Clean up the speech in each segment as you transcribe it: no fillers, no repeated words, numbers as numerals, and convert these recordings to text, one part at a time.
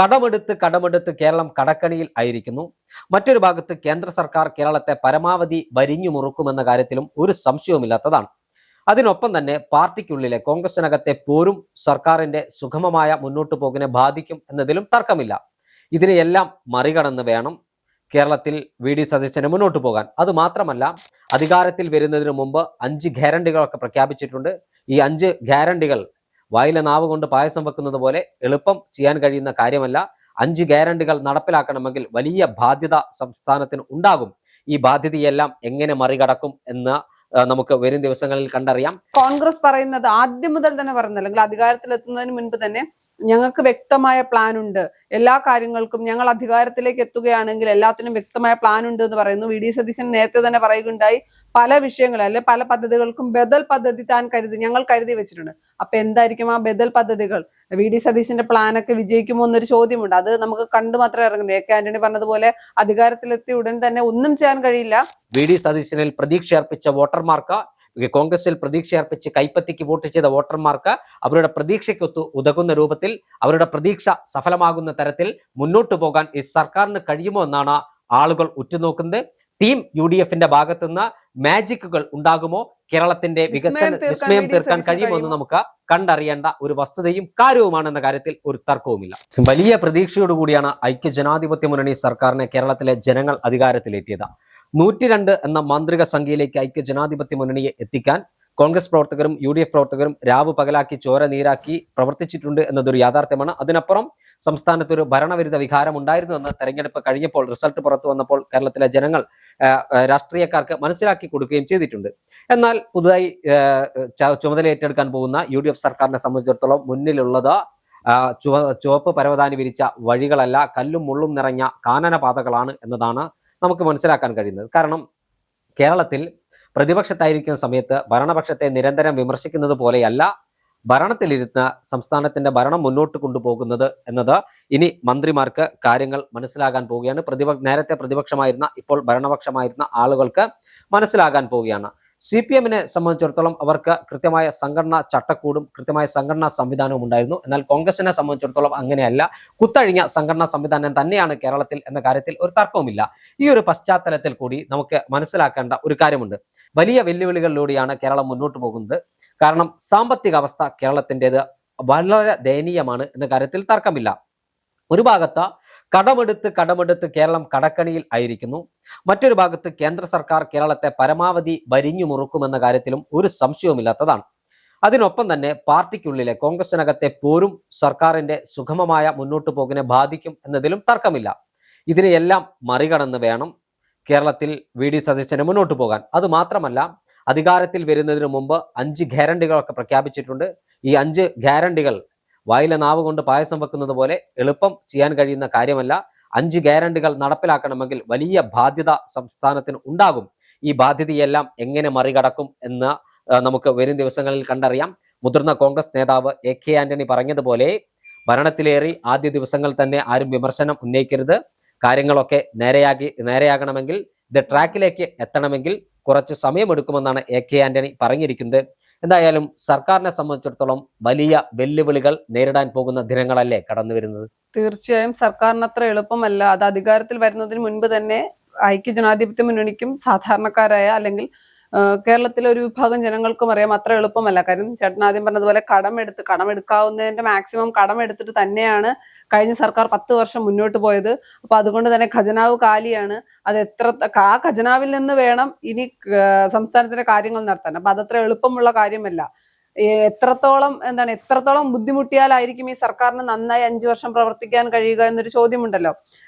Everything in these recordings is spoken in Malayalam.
കടമെടുത്ത് കേരളം കടക്കണിയിൽ ആയിരിക്കുന്നു. മറ്റൊരു ഭാഗത്ത് കേന്ദ്ര സർക്കാർ കേരളത്തെ പരമാവധി വരിഞ്ഞു മുറുക്കുമെന്ന കാര്യത്തിലും ഒരു സംശയവുമില്ലാത്തതാണ്. അതിനൊപ്പം തന്നെ പാർട്ടിക്കുള്ളിലെ കോൺഗ്രസിനകത്തെ പോരും സർക്കാരിന്റെ സുഗമമായ മുന്നോട്ടു പോക്കിനെ ബാധിക്കും എന്നതിലും തർക്കമില്ല. ഇതിനെയെല്ലാം മറികടന്ന് വേണം കേരളത്തിൽ വി.ഡി. സതീശന് മുന്നോട്ട് പോകാൻ. അത് മാത്രമല്ല, അധികാരത്തിൽ വരുന്നതിന് മുമ്പ് 5 ഗ്യാരണ്ടികളൊക്കെ പ്രഖ്യാപിച്ചിട്ടുണ്ട്. ഈ 5 ഗ്യാരണ്ടികൾ വായിലെ നാവ് കൊണ്ട് പായസം വെക്കുന്നത് പോലെ എളുപ്പം ചെയ്യാൻ കഴിയുന്ന കാര്യമല്ല. 5 ഗ്യാരണ്ടികൾ നടപ്പിലാക്കണമെങ്കിൽ വലിയ ബാധ്യത സംസ്ഥാനത്തിന് ഉണ്ടാകും. ഈ ബാധ്യതയെല്ലാം എങ്ങനെ മറികടക്കും എന്ന് നമുക്ക് വരും ദിവസങ്ങളിൽ കണ്ടറിയാം. കോൺഗ്രസ് പറയുന്നത് ആദ്യം മുതൽ തന്നെ പറയുന്നത്, അല്ലെങ്കിൽ അധികാരത്തിൽ എത്തുന്നതിന് മുൻപ് തന്നെ ഞങ്ങൾക്ക് വ്യക്തമായ പ്ലാൻ ഉണ്ട്, എല്ലാ കാര്യങ്ങൾക്കും ഞങ്ങൾ അധികാരത്തിലേക്ക് എത്തുകയാണെങ്കിൽ എല്ലാത്തിനും വ്യക്തമായ പ്ലാൻ ഉണ്ട് എന്ന് പറയുന്നു. വി.ഡി. സതീശൻ നേരത്തെ തന്നെ പറയുകയുണ്ടായി, പല വിഷയങ്ങൾ അല്ലെ പല പദ്ധതികൾക്കും ബദൽ പദ്ധതി ഞങ്ങൾ കരുതി വെച്ചിട്ടുണ്ട്. അപ്പൊ എന്തായിരിക്കും ആ ബദൽ പദ്ധതികൾ? വി.ഡി. സതീശന്റെ പ്ലാനൊക്കെ വിജയിക്കുമോ എന്നൊരു ചോദ്യമുണ്ട്. അത് നമുക്ക് കണ്ടു മാത്രമേ ഇറങ്ങുന്നു. എ.കെ. ആന്റണി പറഞ്ഞതുപോലെ അധികാരത്തിലെത്തി ഉടൻ തന്നെ ഒന്നും ചെയ്യാൻ കഴിയില്ല. വി.ഡി. സതീശനിൽ പ്രതീക്ഷ അർപ്പിച്ച വോട്ടർമാർക്ക്, കോൺഗ്രസിൽ പ്രതീക്ഷ അർപ്പിച്ച് കൈപ്പത്തിക്ക് വോട്ട് ചെയ്ത വോട്ടർമാർക്ക് അവരുടെ പ്രതീക്ഷയ്ക്കൊത്തു ഉതകുന്ന രൂപത്തിൽ, അവരുടെ പ്രതീക്ഷ സഫലമാകുന്ന തരത്തിൽ മുന്നോട്ട് പോകാൻ ഈ സർക്കാരിന് കഴിയുമോ എന്നാണ് ആളുകൾ ഉറ്റുനോക്കുന്നത്. ടീം UDFന്റെ ഭാഗത്തുനിന്ന് മാജിക്കുകൾ ഉണ്ടാകുമോ? കേരളത്തിന്റെ വിസ്മയം തീർക്കാൻ കഴിയുമോ എന്ന് നമുക്ക് കണ്ടറിയേണ്ട ഒരു വസ്തുതയും കാര്യവുമാണെന്ന കാര്യത്തിൽ ഒരു തർക്കവുമില്ല. വലിയ പ്രതീക്ഷയോടുകൂടിയാണ് ഐക്യജനാധിപത്യ മുന്നണി സർക്കാരിനെ കേരളത്തിലെ ജനങ്ങൾ അധികാരത്തിലെത്തിയത്. 102 എന്ന മാന്ത്രിക സംഖ്യയിലേക്ക് ഐക്യജനാധിപത്യ മുന്നണിയെ എത്തിക്കാൻ കോൺഗ്രസ് പ്രവർത്തകരും UDF പ്രവർത്തകരും രാവ് പകലാക്കി ചോര നീരാക്കി പ്രവർത്തിച്ചിട്ടുണ്ട് എന്നതൊരു യാഥാർത്ഥ്യമാണ്. അതിനപ്പുറം സംസ്ഥാനത്തൊരു ഭരണവിരുദ്ധ വികാരം ഉണ്ടായിരുന്നു എന്ന് തെരഞ്ഞെടുപ്പ് കഴിഞ്ഞപ്പോൾ, റിസൾട്ട് പുറത്തു വന്നപ്പോൾ കേരളത്തിലെ ജനങ്ങൾ രാഷ്ട്രീയക്കാർക്ക് മനസ്സിലാക്കി കൊടുക്കുകയും ചെയ്തിട്ടുണ്ട്. എന്നാൽ പുതുതായി ചുമതല ഏറ്റെടുക്കാൻ പോകുന്ന UDF സർക്കാരിനെ സംബന്ധിച്ചിടത്തോളം മുന്നിലുള്ളത് ചുവപ്പ് പരവതാനി വിരിച്ച വഴികളല്ല, കല്ലും മുള്ളും നിറഞ്ഞ കാനനപാതകളാണ് എന്നതാണ് നമുക്ക് മനസ്സിലാക്കാൻ കഴിയുന്നത്. കാരണം കേരളത്തിൽ പ്രതിപക്ഷത്തായിരിക്കുന്ന സമയത്ത് ഭരണപക്ഷത്തെ നിരന്തരം വിമർശിക്കുന്നത് പോലെയല്ല ഭരണത്തിലിരുന്ന് സംസ്ഥാനത്തിന്റെ ഭരണം മുന്നോട്ട് കൊണ്ടുപോകുന്നത് എന്നത് ഇനി മന്ത്രിമാർക്ക് കാര്യങ്ങൾ മനസ്സിലാകാൻ പോവുകയാണ്. നേരത്തെ പ്രതിപക്ഷമായിരുന്ന, ഇപ്പോൾ ഭരണപക്ഷമായിരുന്ന ആളുകൾക്ക് മനസ്സിലാകാൻ പോവുകയാണ്. CPMനെ സംബന്ധിച്ചിടത്തോളം അവർക്ക് കൃത്യമായ സംഘടനാ ചട്ടക്കൂടും കൃത്യമായ സംഘടനാ സംവിധാനവും ഉണ്ടായിരുന്നു. എന്നാൽ കോൺഗ്രസിനെ സംബന്ധിച്ചിടത്തോളം അങ്ങനെയല്ല, കുത്തഴിഞ്ഞ സംഘടനാ സംവിധാനം തന്നെയാണ് കേരളത്തിൽ എന്ന കാര്യത്തിൽ ഒരു തർക്കവുമില്ല. ഈ ഒരു പശ്ചാത്തലത്തിൽ കൂടി നമുക്ക് മനസ്സിലാക്കേണ്ട ഒരു കാര്യമുണ്ട്. വലിയ വെല്ലുവിളികളിലൂടെയാണ് കേരളം മുന്നോട്ട് പോകുന്നത്. കാരണം സാമ്പത്തിക അവസ്ഥ കേരളത്തിൻ്റെത് വളരെ ദയനീയമാണ് എന്ന കാര്യത്തിൽ തർക്കമില്ല. ഒരു ഭാഗത്ത് കടമെടുത്ത് കേരളം കടക്കണിയിൽ ആയിരിക്കുന്നു. മറ്റൊരു ഭാഗത്ത് കേന്ദ്ര സർക്കാർ കേരളത്തെ പരമാവധി വരിഞ്ഞു മുറുക്കുമെന്ന കാര്യത്തിലും ഒരു സംശയവുമില്ലാത്തതാണ്. അതിനൊപ്പം തന്നെ പാർട്ടിക്കുള്ളിലെ കോൺഗ്രസിനകത്തെ പോരും സർക്കാരിന്റെ സുഗമമായ മുന്നോട്ടു പോക്കിനെ ബാധിക്കും എന്നതിലും തർക്കമില്ല. ഇതിനെയെല്ലാം മറികടന്ന് വേണം കേരളത്തിൽ വി.ഡി. സതീശന് മുന്നോട്ട് പോകാൻ. അത് മാത്രമല്ല, അധികാരത്തിൽ വരുന്നതിന് മുമ്പ് 5 ഗ്യാരണ്ടികളൊക്കെ പ്രഖ്യാപിച്ചിട്ടുണ്ട്. ഈ 5 ഗ്യാരണ്ടികൾ വായിലെ നാവ് കൊണ്ട് പായസം വെക്കുന്നത് പോലെ എളുപ്പം ചെയ്യാൻ കഴിയുന്ന കാര്യമല്ല. 5 ഗ്യാരണ്ടികൾ നടപ്പിലാക്കണമെങ്കിൽ വലിയ ബാധ്യത സംസ്ഥാനത്തിന് ഉണ്ടാകും. ഈ ബാധ്യതയെല്ലാം എങ്ങനെ മറികടക്കും എന്ന് നമുക്ക് വരും ദിവസങ്ങളിൽ കണ്ടറിയാം. മുതിർന്ന കോൺഗ്രസ് നേതാവ് എ.കെ. ആന്റണി പറഞ്ഞതുപോലെ, ഭരണത്തിലേറി ആദ്യ ദിവസങ്ങൾ തന്നെ ആരും വിമർശനം ഉന്നയിക്കരുത്. കാര്യങ്ങളൊക്കെ നേരെയാകണമെങ്കിൽ, ഇത് ട്രാക്കിലേക്ക് എത്തണമെങ്കിൽ കുറച്ച് സമയമെടുക്കുമെന്നാണ് എ.കെ. ആന്റണി പറഞ്ഞിരിക്കുന്നത്. എന്തായാലും സർക്കാരിനെ സംബന്ധിച്ചിടത്തോളം വലിയ വെല്ലുവിളികൾ നേരിടാൻ പോകുന്ന ദിനങ്ങളല്ലേ കടന്നു വരുന്നത്. തീർച്ചയായും സർക്കാരിന് അത്ര എളുപ്പമല്ല. അത് അധികാരത്തിൽ വരുന്നതിന് മുൻപ് തന്നെ ഐക്യജനാധിപത്യ മുന്നണിക്കും സാധാരണക്കാരായ, അല്ലെങ്കിൽ കേരളത്തിലെ ഒരു വിഭാഗം ജനങ്ങൾക്കും അറിയാം അത്ര എളുപ്പമല്ല. കാര്യം ചേട്ടൻ ആദ്യം പറഞ്ഞതുപോലെ കടമെടുക്കാവുന്നതിന്റെ മാക്സിമം കടമെടുത്തിട്ട് തന്നെയാണ് കഴിഞ്ഞ സർക്കാർ 10 വർഷം മുന്നോട്ട് പോയത്. അപ്പൊ അതുകൊണ്ട് തന്നെ ഖജനാവ് കാലിയാണ്. അത് ആ ഖജനാവിൽ നിന്ന് വേണം ഇനി സംസ്ഥാനത്തിന്റെ കാര്യങ്ങൾ നടത്താൻ. അപ്പൊ അതത്ര എളുപ്പമുള്ള കാര്യമല്ല. എത്രത്തോളം ബുദ്ധിമുട്ടിയാലായിരിക്കും ഈ സർക്കാരിന് നന്നായി 5 വർഷം പ്രവർത്തിക്കാൻ കഴിയുക എന്നൊരു ചോദ്യമുണ്ടല്ലോ.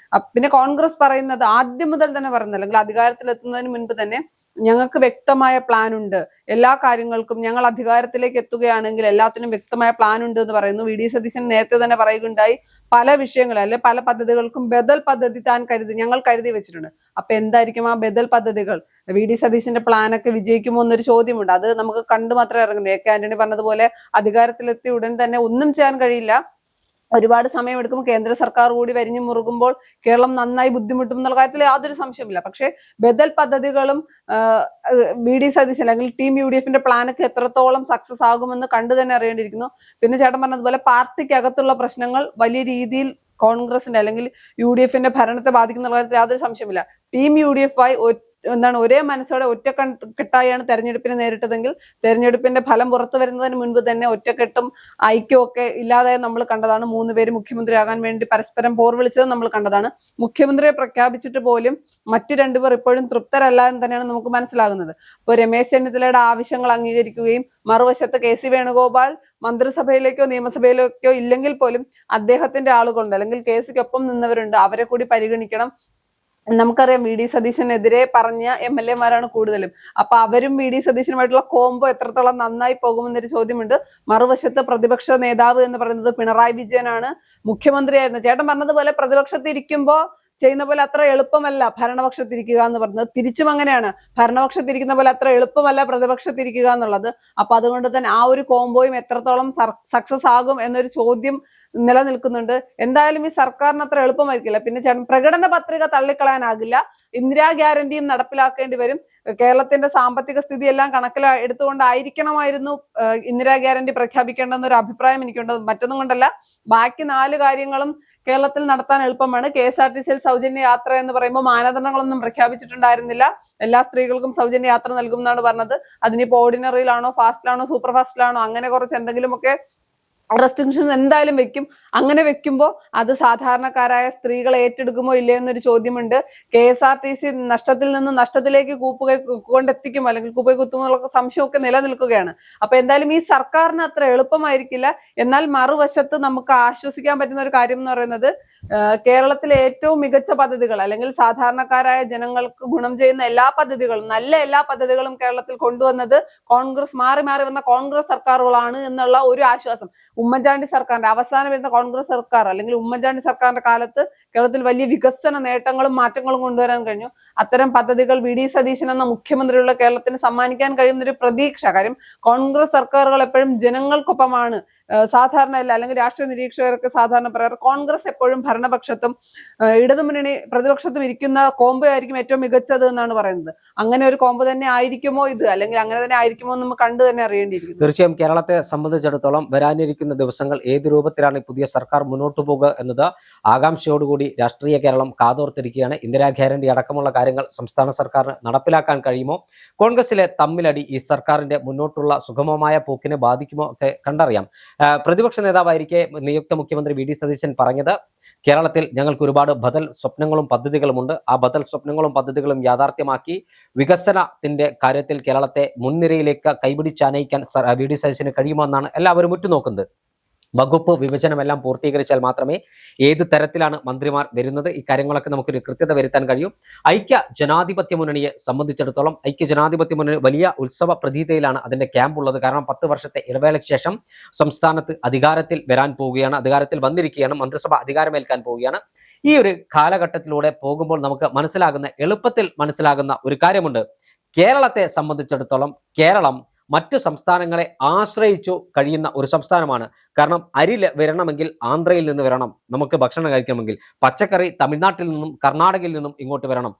പിന്നെ കോൺഗ്രസ് പറയുന്നത് ആദ്യം മുതൽ തന്നെ പറയുന്നത്, അല്ലെങ്കിൽ അധികാരത്തിൽ എത്തുന്നതിന് മുൻപ് തന്നെ ഞങ്ങൾക്ക് വ്യക്തമായ പ്ലാൻ ഉണ്ട്, എല്ലാ കാര്യങ്ങൾക്കും ഞങ്ങൾ അധികാരത്തിലേക്ക് എത്തുകയാണെങ്കിൽ എല്ലാത്തിനും വ്യക്തമായ പ്ലാൻ ഉണ്ട് എന്ന് പറയുന്നു. വി.ഡി. സതീശൻ നേരത്തെ തന്നെ പറയുകയുണ്ടായി, പല വിഷയങ്ങൾ അല്ലെ പല പദ്ധതികൾക്കും ബദൽ പദ്ധതി ഞങ്ങൾ കരുതി വെച്ചിട്ടുണ്ട്. അപ്പൊ എന്തായിരിക്കും ആ ബദൽ പദ്ധതികൾ? വി.ഡി. സതീശന്റെ പ്ലാനൊക്കെ വിജയിക്കുമോ എന്നൊരു ചോദ്യമുണ്ട്. അത് നമുക്ക് കണ്ടു മാത്രമേ ഇറങ്ങുന്നു. എ.കെ. ആന്റണി പറഞ്ഞതുപോലെ അധികാരത്തിലെത്തി ഉടൻ തന്നെ ഒന്നും ചെയ്യാൻ കഴിയില്ല, ഒരുപാട് സമയമെടുക്കും. കേന്ദ്ര സർക്കാർ കൂടി വരിഞ്ഞു മുറുകുമ്പോൾ കേരളം നന്നായി ബുദ്ധിമുട്ടും എന്നുള്ള കാര്യത്തിൽ യാതൊരു സംശയമില്ല. പക്ഷെ ബദൽ പദ്ധതികളും വി.ഡി. സതീശൻ അല്ലെങ്കിൽ ടീം UDFന്റെ പ്ലാനൊക്കെ എത്രത്തോളം സക്സസ് ആകുമെന്ന് കണ്ടു തന്നെ അറിയേണ്ടിയിരിക്കുന്നു. പിന്നെ ചേട്ടൻ പറഞ്ഞതുപോലെ പാർട്ടിക്കകത്തുള്ള പ്രശ്നങ്ങൾ വലിയ രീതിയിൽ കോൺഗ്രസിന്റെ അല്ലെങ്കിൽ UDF-ന്റെ ഭരണത്തെ ബാധിക്കുന്ന കാര്യത്തിൽ യാതൊരു സംശയമില്ല. ടീം UDF ആയി ഒരേ മനസ്സോടെ ഒറ്റക്കെട്ടായാണ് തെരഞ്ഞെടുപ്പിനെ നേരിട്ടതെങ്കിൽ തെരഞ്ഞെടുപ്പിന്റെ ഫലം പുറത്തു വരുന്നതിന് മുൻപ് തന്നെ ഒറ്റക്കെട്ടും ഐക്യവും ഒക്കെ ഇല്ലാതായി നമ്മൾ കണ്ടതാണ്. 3 പേര് മുഖ്യമന്ത്രിയാകാൻ വേണ്ടി പരസ്പരം പോർവിളിച്ചത് നമ്മൾ കണ്ടതാണ്. മുഖ്യമന്ത്രിയെ പ്രഖ്യാപിച്ചിട്ട് പോലും മറ്റു 2 പേർ ഇപ്പോഴും തൃപ്തരല്ല എന്ന് തന്നെയാണ് നമുക്ക് മനസ്സിലാകുന്നത്. ഇപ്പോൾ രമേശ് ചെന്നിത്തലയുടെ ആവശ്യങ്ങൾ അംഗീകരിക്കുകയും മറുവശത്ത് KC വേണുഗോപാൽ മന്ത്രിസഭയിലേക്കോ നിയമസഭയിലേക്കോ ഇല്ലെങ്കിൽ പോലും അദ്ദേഹത്തിന്റെ ആളുകളുണ്ട്, അല്ലെങ്കിൽ KCക്കൊപ്പം നിന്നവരുണ്ട്, അവരെ കൂടി പരിഗണിക്കണം. നമുക്കറിയാം VD സതീശനെതിരെ പറഞ്ഞ MLA-മാരാണ് കൂടുതലും. അപ്പൊ അവരും VD സതീശനുമായിട്ടുള്ള കോംബോ എത്രത്തോളം നന്നായി പോകുമെന്നൊരു ചോദ്യമുണ്ട്. മറുവശത്ത് പ്രതിപക്ഷ നേതാവ് എന്ന് പറയുന്നത് പിണറായി വിജയനാണ്. മുഖ്യമന്ത്രിയായിരുന്നു. ചേട്ടൻ പറഞ്ഞതുപോലെ പ്രതിപക്ഷത്തിരിക്കുമ്പോ ചെയ്യുന്ന പോലെ അത്ര എളുപ്പമല്ല ഭരണപക്ഷത്തിരിക്കുക എന്ന് പറയുന്നത്. തിരിച്ചും അങ്ങനെയാണ്, ഭരണപക്ഷത്തിരിക്കുന്ന പോലെ അത്ര എളുപ്പമല്ല പ്രതിപക്ഷത്തിരിക്കുക എന്നുള്ളത്. അപ്പൊ അതുകൊണ്ട് തന്നെ ആ ഒരു കോംബോയും എത്രത്തോളം സക്സസ് ആകും എന്നൊരു ചോദ്യം നിലനിൽക്കുന്നുണ്ട്. എന്തായാലും ഈ സർക്കാരിന് അത്ര എളുപ്പമായിരിക്കില്ല. പിന്നെ പ്രകടന പത്രിക തള്ളിക്കളയാനാകില്ല. ഇന്ദിരാ ഗ്യാരണ്ടിയും നടപ്പിലാക്കേണ്ടി വരും. കേരളത്തിന്റെ സാമ്പത്തിക സ്ഥിതി എല്ലാം കണക്കിൽ എടുത്തുകൊണ്ടായിരിക്കണമായിരുന്നു ഇന്ദിരാ ഗ്യാരണ്ടി പ്രഖ്യാപിക്കേണ്ടെന്ന ഒരു അഭിപ്രായം എനിക്കുണ്ട്. മറ്റൊന്നും കൊണ്ടല്ല, ബാക്കി 4 കാര്യങ്ങളും കേരളത്തിൽ നടത്താൻ എളുപ്പമാണ്. KSRTC-യിൽ സൗജന്യ യാത്ര എന്ന് പറയുമ്പോൾ മാനദണ്ഡങ്ങളൊന്നും പ്രഖ്യാപിച്ചിട്ടുണ്ടായിരുന്നില്ല. എല്ലാ സ്ത്രീകൾക്കും സൗജന്യ യാത്ര നൽകും എന്നാണ് പറഞ്ഞത്. അതിനിപ്പോ ഓർഡിനറിയിലാണോ, ഫാസ്റ്റിലാണോ, സൂപ്പർ ഫാസ്റ്റിലാണോ, അങ്ങനെ കുറച്ച് എന്തെങ്കിലുമൊക്കെ റെസ്ട്രിക്ഷൻ എന്തായാലും വെക്കും. അങ്ങനെ വെക്കുമ്പോൾ അത് സാധാരണക്കാരായ സ്ത്രീകളെ ഏറ്റെടുക്കുമോ ഇല്ലേ എന്നൊരു ചോദ്യമുണ്ട്. KSRTC നഷ്ടത്തിൽ നിന്ന് നഷ്ടത്തിലേക്ക് കൊണ്ടെത്തിക്കുമോ അല്ലെങ്കിൽ കൂപ്പുകൈ കുത്തുമോ എന്നുള്ള സംശയമൊക്കെ നിലനിൽക്കുകയാണ്. അപ്പൊ എന്തായാലും ഈ സർക്കാരിന് അത്ര എളുപ്പമായിരിക്കില്ല. എന്നാൽ മറുവശത്ത് നമുക്ക് ആശ്വസിക്കാൻ പറ്റുന്ന ഒരു കാര്യം എന്ന് പറയുന്നത് കേരളത്തിലെ ഏറ്റവും മികച്ച പദ്ധതികൾ അല്ലെങ്കിൽ സാധാരണക്കാരായ ജനങ്ങൾക്ക് ഗുണം ചെയ്യുന്ന എല്ലാ പദ്ധതികളും, നല്ല എല്ലാ പദ്ധതികളും കേരളത്തിൽ കൊണ്ടുവന്നത് മാറി മാറി വന്ന കോൺഗ്രസ് സർക്കാരുകളാണ് എന്നുള്ള ഒരു ആശ്വാസം. ഉമ്മൻചാണ്ടി സർക്കാരിന്റെ അവസാനം വരുന്ന കോൺഗ്രസ് സർക്കാർ അല്ലെങ്കിൽ ഉമ്മൻചാണ്ടി സർക്കാരിന്റെ കാലത്ത് കേരളത്തിൽ വലിയ വികസന നേട്ടങ്ങളും മാറ്റങ്ങളും കൊണ്ടുവരാൻ കഴിഞ്ഞു. അത്തരം പദ്ധതികൾ VD സതീശൻ എന്ന മുഖ്യമന്ത്രിയുള്ള കേരളത്തിന് സമ്മാനിക്കാൻ കഴിയുന്നൊരു പ്രതീക്ഷ. കാര്യം കോൺഗ്രസ് സർക്കാരുകൾ എപ്പോഴും ജനങ്ങൾക്കൊപ്പമാണ്. സാധാരണ അല്ലെങ്കിൽ രാഷ്ട്രീയ നിരീക്ഷകർക്ക് സാധാരണ പറയാറ് കോൺഗ്രസ് എപ്പോഴും ഭരണപക്ഷത്തും ഇടതുമുന്നണി പ്രതിപക്ഷത്തും ഇരിക്കുന്ന കോംബോ ആയിരിക്കും ഏറ്റവും മികച്ചത് എന്നാണ് പറയുന്നത്. അങ്ങനെ ഒരു കോംബോ തന്നെ ആയിരിക്കുമോ ഇത്, അല്ലെങ്കിൽ അങ്ങനെ തന്നെ ആയിരിക്കുമോ എന്ന് നമുക്ക് കണ്ടു തന്നെ അറിയേണ്ടിയിരിക്കുന്നു. തീർച്ചയായും കേരളത്തെ സംബന്ധിച്ചിടത്തോളം വരാനിരിക്കുന്ന ദിവസങ്ങൾ ഏത് രൂപത്തിലാണ് ഈ പുതിയ സർക്കാർ മുന്നോട്ട് പോകുക എന്നത് ആകാംക്ഷയോടുകൂടി രാഷ്ട്രീയ കേരളം കാതോർത്തിരിക്കുകയാണ്. ഇന്ദിരാ ഗ്യാരണ്ടി അടക്കമുള്ള കാര്യങ്ങൾ സംസ്ഥാന സർക്കാരിന് നടപ്പിലാക്കാൻ കഴിയുമോ, കോൺഗ്രസിലെ തമ്മിലടി ഈ സർക്കാരിന്റെ മുന്നോട്ടുള്ള സുഗമമായ പോക്കിനെ ബാധിക്കുമോ ഒക്കെ കണ്ടറിയാം. പ്രതിപക്ഷ നേതാവായിരിക്കെ നിയുക്ത മുഖ്യമന്ത്രി VD സതീശൻ പറഞ്ഞത് കേരളത്തിൽ ഞങ്ങൾക്ക് ഒരുപാട് ബദൽ സ്വപ്നങ്ങളും പദ്ധതികളുമുണ്ട്. ആ ബദൽ സ്വപ്നങ്ങളും പദ്ധതികളും യാഥാർത്ഥ്യമാക്കി വികസനത്തിന്റെ കാര്യത്തിൽ കേരളത്തെ മുൻനിരയിലേക്ക് കൈപിടിച്ചാനയിക്കാൻ VD സതീശന് കഴിയുമെന്നാണ് എല്ലാവരും ഉറ്റുനോക്കുന്നത്. വകുപ്പ് വിഭജനമെല്ലാം പൂർത്തീകരിച്ചാൽ മാത്രമേ ഏത് തരത്തിലാണ് മന്ത്രിമാർ വരുന്നത്, ഇക്കാര്യങ്ങളൊക്കെ നമുക്കൊരു കൃത്യത വരുത്താൻ കഴിയും. ഐക്യ ജനാധിപത്യ മുന്നണിയെ സംബന്ധിച്ചിടത്തോളം ഐക്യ ജനാധിപത്യ മുന്നണി വലിയ ഉത്സവ പ്രതീതിയിലാണ് അതിന്റെ ക്യാമ്പ് ഉള്ളത്. കാരണം 10 വർഷത്തെ ഇടവേളയ്ക്ക് ശേഷം സംസ്ഥാനത്ത് അധികാരത്തിൽ വരാൻ പോവുകയാണ്, അധികാരത്തിൽ വന്നിരിക്കുകയാണ്, മന്ത്രിസഭ അധികാരമേൽക്കാൻ പോവുകയാണ്. ഈ ഒരു കാലഘട്ടത്തിലൂടെ പോകുമ്പോൾ നമുക്ക് എളുപ്പത്തിൽ മനസ്സിലാകുന്ന ഒരു കാര്യമുണ്ട്. കേരളത്തെ സംബന്ധിച്ചിടത്തോളം കേരളം മറ്റു സംസ്ഥാനങ്ങളെ ആശ്രയിച്ചു കഴിയുന്ന ഒരു സംസ്ഥാനമാണ്. കാരണം അരി വരണമെങ്കിൽ ആന്ധ്രയിൽ നിന്ന് വരണം, നമുക്ക് ഭക്ഷണം കഴിക്കണമെങ്കിൽ പച്ചക്കറി തമിഴ്നാട്ടിൽ നിന്നും കർണാടകയിൽ നിന്നും ഇങ്ങോട്ട് വരണം,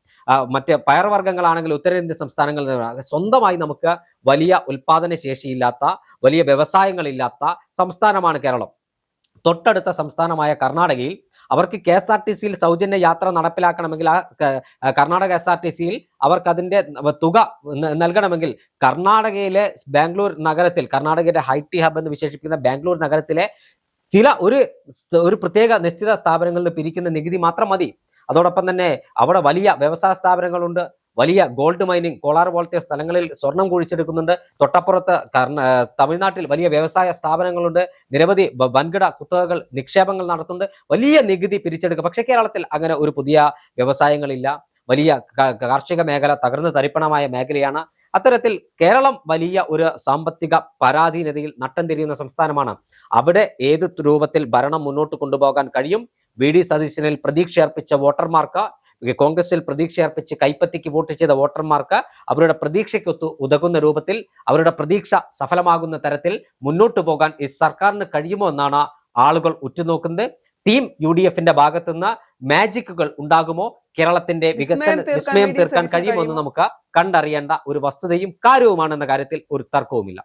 മറ്റ് പയർവർഗ്ഗങ്ങളാണെങ്കിൽ ഉത്തരേന്ത്യൻ സംസ്ഥാനങ്ങളിൽ നിന്ന്. സ്വന്തമായി നമുക്ക് വലിയ ഉൽപാദന ശേഷിയില്ലാത്ത, വലിയ വ്യവസായങ്ങളില്ലാത്ത സംസ്ഥാനമാണ് കേരളം. തൊട്ടടുത്ത സംസ്ഥാനമായ കർണാടകയിൽ അവർക്ക് KSRTC-യിൽ സൗജന്യ യാത്ര നടപ്പിലാക്കണമെങ്കിൽ കർണാടക KSRTC-യിൽ അവർക്ക് അതിന്റെ തുക നൽകണമെങ്കിൽ കർണാടകയിലെ ബാംഗ്ലൂർ നഗരത്തിൽ, കർണാടകയുടെ IT ഹബ് എന്ന് വിശേഷിപ്പിക്കുന്ന ബാംഗ്ലൂർ നഗരത്തിലെ ചില ഒരു പ്രത്യേക നിശ്ചിത സ്ഥാപനങ്ങളിൽ നിന്ന് പിരിക്കുന്ന നികുതി മാത്രം മതി. അതോടൊപ്പം തന്നെ അവിടെ വലിയ വ്യവസായ സ്ഥാപനങ്ങളുണ്ട്, വലിയ ഗോൾഡ് മൈനിങ്, കോളാർ പോലത്തെ സ്ഥലങ്ങളിൽ സ്വർണം കുഴിച്ചെടുക്കുന്നുണ്ട്. തൊട്ടപ്പുറത്ത് തമിഴ്നാട്ടിൽ വലിയ വ്യവസായ സ്ഥാപനങ്ങളുണ്ട്, നിരവധി വൻകിട കുത്തകകൾ നിക്ഷേപങ്ങൾ നടത്തുന്നുണ്ട്, വലിയ നികുതി പിരിച്ചെടുക്കുക. പക്ഷേ കേരളത്തിൽ അങ്ങനെ ഒരു പുതിയ വ്യവസായങ്ങളില്ല, വലിയ കാർഷിക മേഖല തകർന്നു തരിപ്പണമായ മേഖലയാണ്. അത്തരത്തിൽ കേരളം വലിയ ഒരു സാമ്പത്തിക പരാധീനതയിൽ നട്ടം തിരിയുന്ന സംസ്ഥാനമാണ്. അവിടെ ഏത് രൂപത്തിൽ ഭരണം മുന്നോട്ട് കൊണ്ടുപോകാൻ കഴിയും? VD സതീശനിൽ പ്രതീക്ഷയർപ്പിച്ച വോട്ടർമാർക്ക്, കോൺഗ്രസിൽ പ്രതീക്ഷയർപ്പിച്ച് കൈപ്പത്തിക്ക് വോട്ട് ചെയ്ത വോട്ടർമാർക്ക് അവരുടെ പ്രതീക്ഷയ്ക്കൊത്തു ഉതകുന്ന രൂപത്തിൽ, അവരുടെ പ്രതീക്ഷ സഫലമാകുന്ന തരത്തിൽ മുന്നോട്ട് പോകാൻ ഈ സർക്കാരിന് കഴിയുമോ എന്നാണ് ആളുകൾ ഉറ്റുനോക്കുന്നത്. ടീം UDF-ന്റെ ഭാഗത്തുനിന്ന് മാജിക്കുകൾ ഉണ്ടാകുമോ, കേരളത്തിന്റെ വിസ്മയം തീർക്കാൻ കഴിയുമോ എന്ന് നമുക്ക് കണ്ടറിയേണ്ട ഒരു വസ്തുതയും കാര്യവുമാണെന്ന കാര്യത്തിൽ ഒരു തർക്കവുമില്ല.